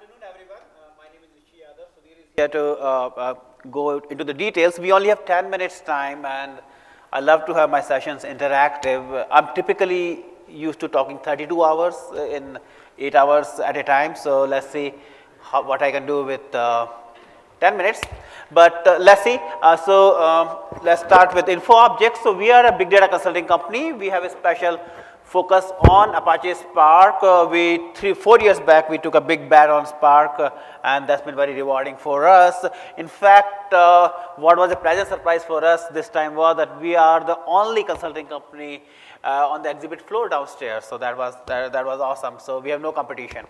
afternoon, everyone. My name is Rishi Yadav. Sudhir is here to go into the details. We only have 10 minutes time, and I love to have my sessions interactive. I'm typically used to talking 32 hours in 8 hours at a time. So let's see what I can do with 10 minutes. But let's see. Let's start with InfoObjects. So we are a big data consulting company. We have a special focus on Apache Spark. 4 years back, we took a big bet on Spark, and that's been very rewarding for us. In fact, what was a pleasant surprise for us this time was that we are the only consulting company on the exhibit floor downstairs. So that was awesome. So we have no competition.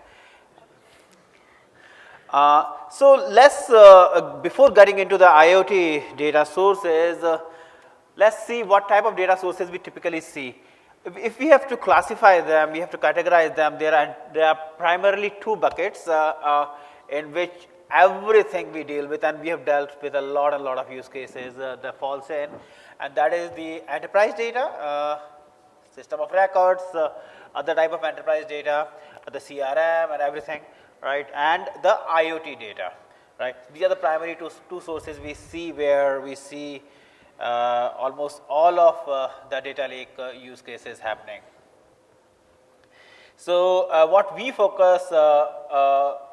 So let's before getting into the IoT data sources, let's see what type of data sources we typically see. If we have to classify them, we have to categorize them. There are primarily two buckets in which everything we deal with, and we have dealt with a lot of use cases that falls in, and that is the enterprise data, system of records, other type of enterprise data, the CRM and everything, right, and the IoT data, right. These are the primary two sources we see where we see almost all of the data lake use cases happening. So what we focus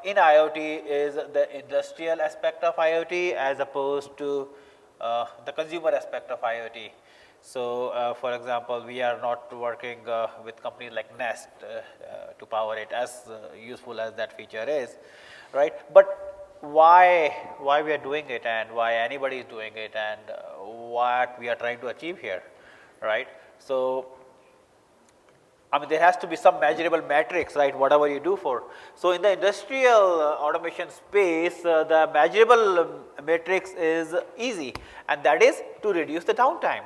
in IoT is the industrial aspect of IoT as opposed to the consumer aspect of IoT. So for example, we are not working with companies like Nest to power it, as useful as that feature is, right? But why we are doing it, and why anybody is doing it, and what we are trying to achieve here, right? So I mean, there has to be some measurable metrics, right, whatever you do for. So in the industrial automation space, the measurable matrix is easy, and that is to reduce the downtime.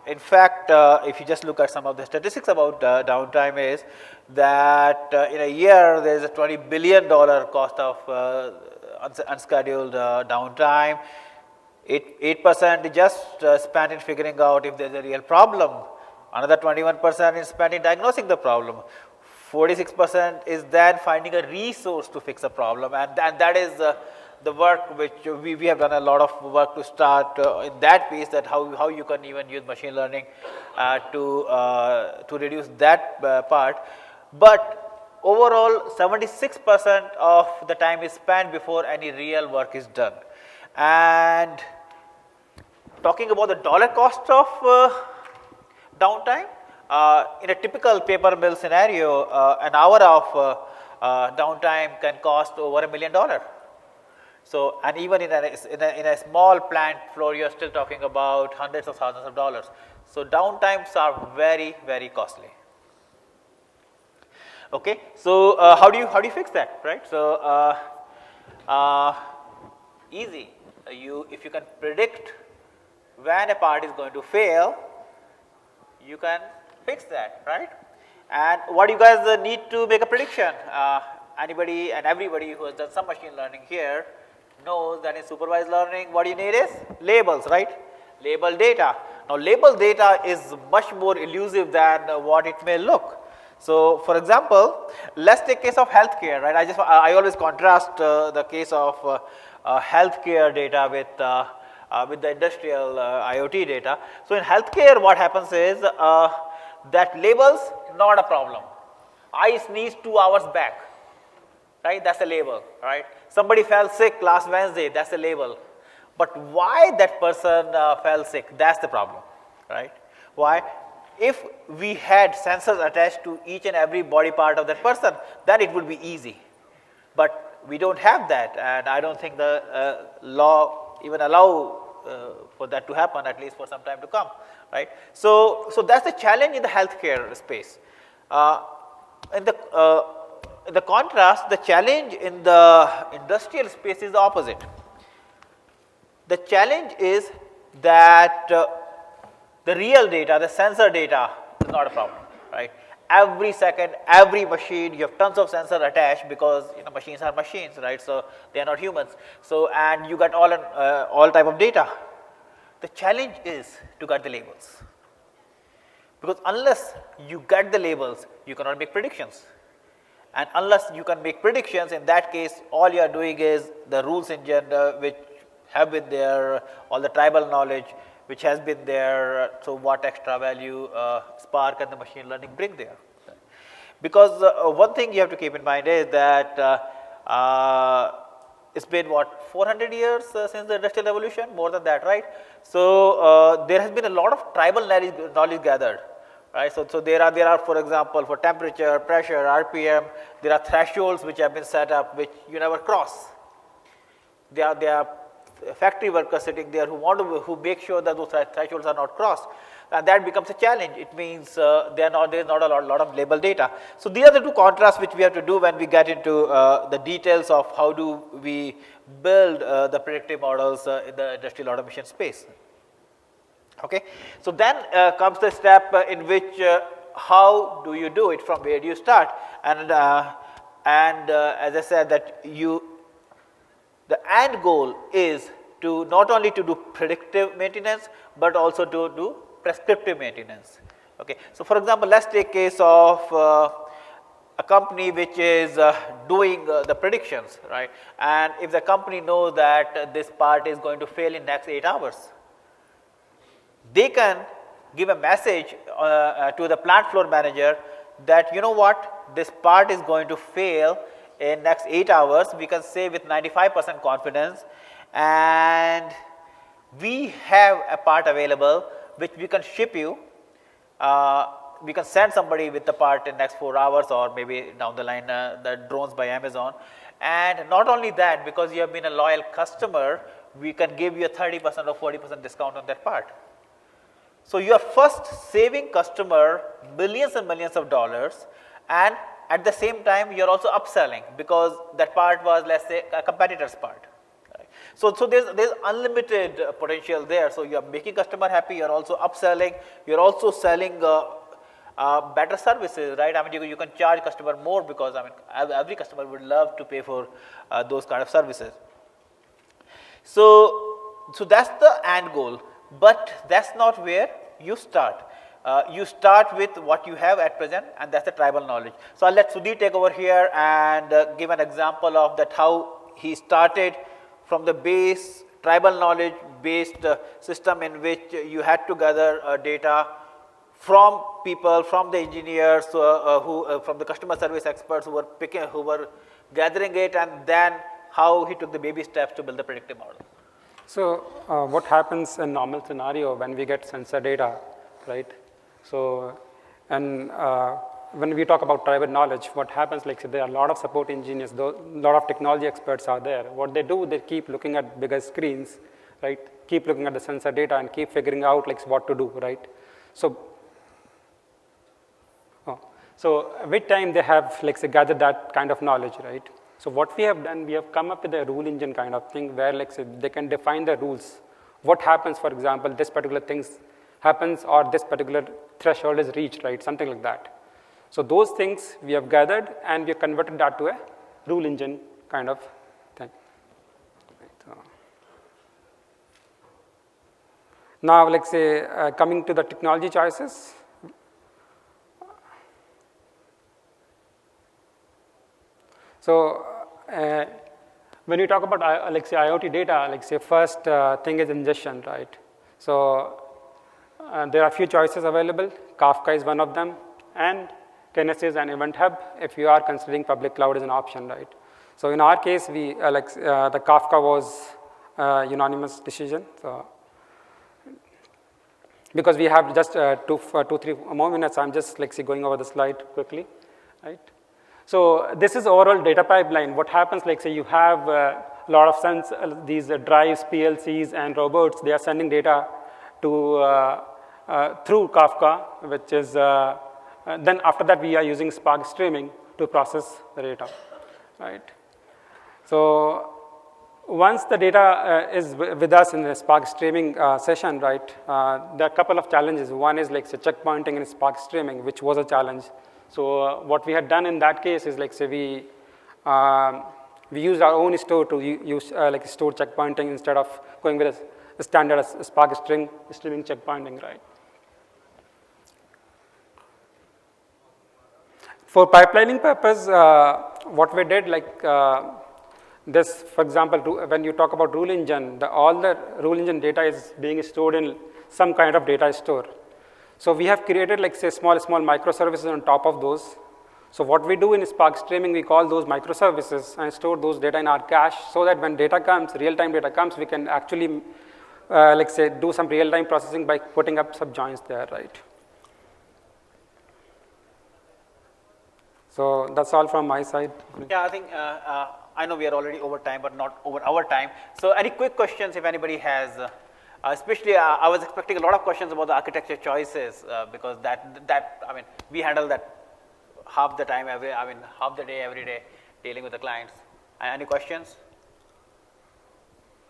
In fact, if you just look at some of the statistics about downtime, is that in a year there is a $20 billion cost of unscheduled downtime. 8% just spent in figuring out if there is a real problem. Another 21% is spent in diagnosing the problem. 46% is then finding a resource to fix a problem, and that is the work which we have done a lot of work to start in that piece, that how you can even use machine learning to reduce that part. But overall, 76% of the time is spent before any real work is done. And talking about the dollar cost of downtime, in a typical paper mill scenario, an hour of downtime can cost over $1 million. So, and even in a small plant floor, you are still talking about hundreds of thousands of dollars. So downtimes are very costly. Okay, so how do you fix that, right? So easy. If you can predict when a part is going to fail, you can fix that, right? And what you guys need to make a prediction. Anybody and everybody who has done some machine learning here knows that in supervised learning, what you need is labels, right? Label data. Now, label data is much more elusive than what it may look. So, for example, let's take case of healthcare, right? I always contrast the case of healthcare data with the industrial IoT data. So, in healthcare, what happens is that labels not a problem. I sneezed 2 hours back, right? That's a label, right? Somebody fell sick last Wednesday, that's a label. But why that person fell sick, that's the problem, right? Why? If we had sensors attached to each and every body part of that person, then it would be easy. But we don't have that, and I don't think the law even allow for that to happen, at least for some time to come, right? So that's the challenge in the healthcare space. In the contrast, the challenge in the industrial space is the opposite. The challenge is that the real data, the sensor data, is not a problem, right? Every second, every machine, you have tons of sensors attached, because machines are machines, right? So they are not humans. So, and you got all type of data. The challenge is to get the labels, because unless you get the labels, you cannot make predictions. And unless you can make predictions, in that case, all you are doing is the rules engine which have been there, all the tribal knowledge which has been there, so what extra value Spark and the machine learning bring there. Because one thing you have to keep in mind is that it's been what, 400 years since the industrial revolution, more than that, right? So there has been a lot of tribal knowledge gathered, right? So there are, for example, for temperature, pressure, RPM, there are thresholds which have been set up which you never cross. There are factory workers sitting there who make sure that those thresholds are not crossed, and that becomes a challenge. It means there is not a lot of label data. So these are the two contrasts which we have to do when we get into the details of how do we build the predictive models in the industrial automation space. Okay, so then comes the step in which how do you do it, from where do you start, and as I said that the end goal is to not only to do predictive maintenance, but also to do prescriptive maintenance. Okay. So for example, let's take case of a company which is doing the predictions, right? And if the company knows that this part is going to fail in next 8 hours, they can give a message to the plant floor manager that, you know what, this part is going to fail in next 8 hours. We can say with 95% confidence, and we have a part available which we can ship you. We can send somebody with the part in next 4 hours, or maybe down the line the drones by Amazon. And not only that, because you have been a loyal customer, we can give you a 30% or 40% discount on that part. So you are first saving customer millions and millions of dollars, and at the same time you are also upselling, because that part was, let's say, a competitor's part. Right? So there's unlimited potential there. So you are making customer happy, you are also upselling, you are also selling better services, right? I mean, you can charge customer more, because I mean every customer would love to pay for those kind of services. So that's the end goal, but that's not where you start. You start with what you have at present, and that's the tribal knowledge. So I'll let Sudhir take over here and give an example of that, how he started from the base tribal knowledge based system in which you had to gather data from people, from the engineers, from the customer service experts who were gathering it, and then how he took the baby steps to build the predictive model. So what happens in normal scenario when we get sensor data, right? So, and when we talk about tribal knowledge, what happens, like, so there are a lot of support engineers, a lot of technology experts are there. What they do, they keep looking at bigger screens, right? Keep looking at the sensor data and keep figuring out like what to do, right? So with time they have like say, gathered that kind of knowledge, right? So what we have done, we have come up with a rule engine kind of thing where like say, they can define the rules. What happens, for example, this particular things happens or this particular threshold is reached, right? Something like that. So those things we have gathered and we have converted that to a rule engine kind of thing. So now, like say, coming to the technology choices. So when you talk about like say IoT data, like say first thing is ingestion, right? So there are a few choices available. Kafka is one of them, and Kinesis and Event Hub if you are considering public cloud as an option, right? So in our case, we the Kafka was a unanimous decision. So because we have just 2-3 more minutes, I'm just like say going over the slide quickly, right? So this is overall data pipeline. What happens, like say you have a lot of these drives, PLCs, and robots. They are sending data to through Kafka, which is then after that we are using Spark streaming to process the data, right? So once the data is with us in the Spark streaming session, right? There are a couple of challenges. One is like say checkpointing in Spark streaming, which was a challenge. So what we had done in that case is like say we used our own store to use like store checkpointing instead of going with a standard Spark streaming checkpointing, right? For pipelining purpose, what we did, like this, for example, when you talk about rule engine, all the rule engine data is being stored in some kind of data store. So we have created, like say, small microservices on top of those. So what we do in Spark streaming, we call those microservices and store those data in our cache, so that when data comes, real-time data comes, we can actually, like say, do some real-time processing by putting up subjoins there, right? So that's all from my side. Yeah, I think I know we are already over time, but not over our time. So any quick questions if anybody has? Especially, I was expecting a lot of questions about the architecture choices because that I mean, we handle that half the time, half the day, every day, dealing with the clients. Any questions?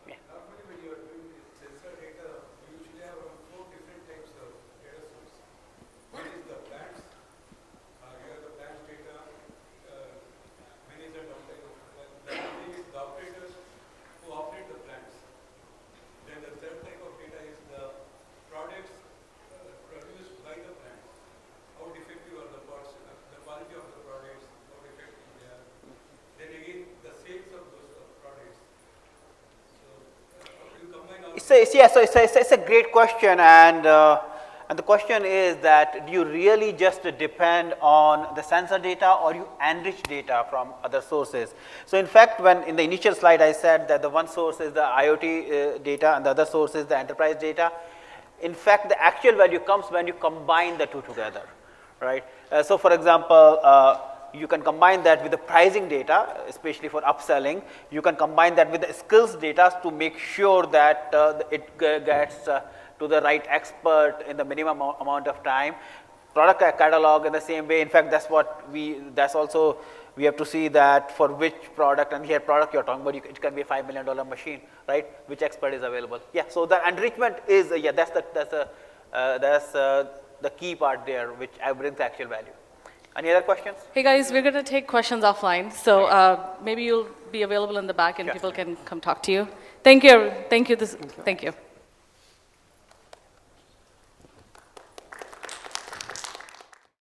Yeah. Normally, when you are doing this sensor data, you usually have around 4 different types of data sources. One is the plants, you have the plants data, many is the downtime of the plant. The other thing is the operators who operate the plants. Then the third type of data is the products produced by the plants. How defective are the parts, the quality of the products, how defective they are. Then again, the sales of those products. So, you combine all. It's a great question, and the question is that do you really just depend on the sensor data, or you enrich data from other sources? So in fact, when in the initial slide I said that the one source is the IoT data and the other source is the enterprise data. In fact, the actual value comes when you combine the two together, right? So for example, you can combine that with the pricing data, especially for upselling. You can combine that with the skills data to make sure that it gets to the right expert in the minimum amount of time. Product catalog in the same way. In fact, that's also we have to see that for which product, and here product you're talking about, it can be a $5 million machine, right? Which expert is available? Yeah. So the enrichment is that's the key part there, which brings actual value. Any other questions? Hey guys, we're going to take questions offline. So maybe you'll be available in the back and Sure. people can come talk to you. Thank you. Thank you. Thank you.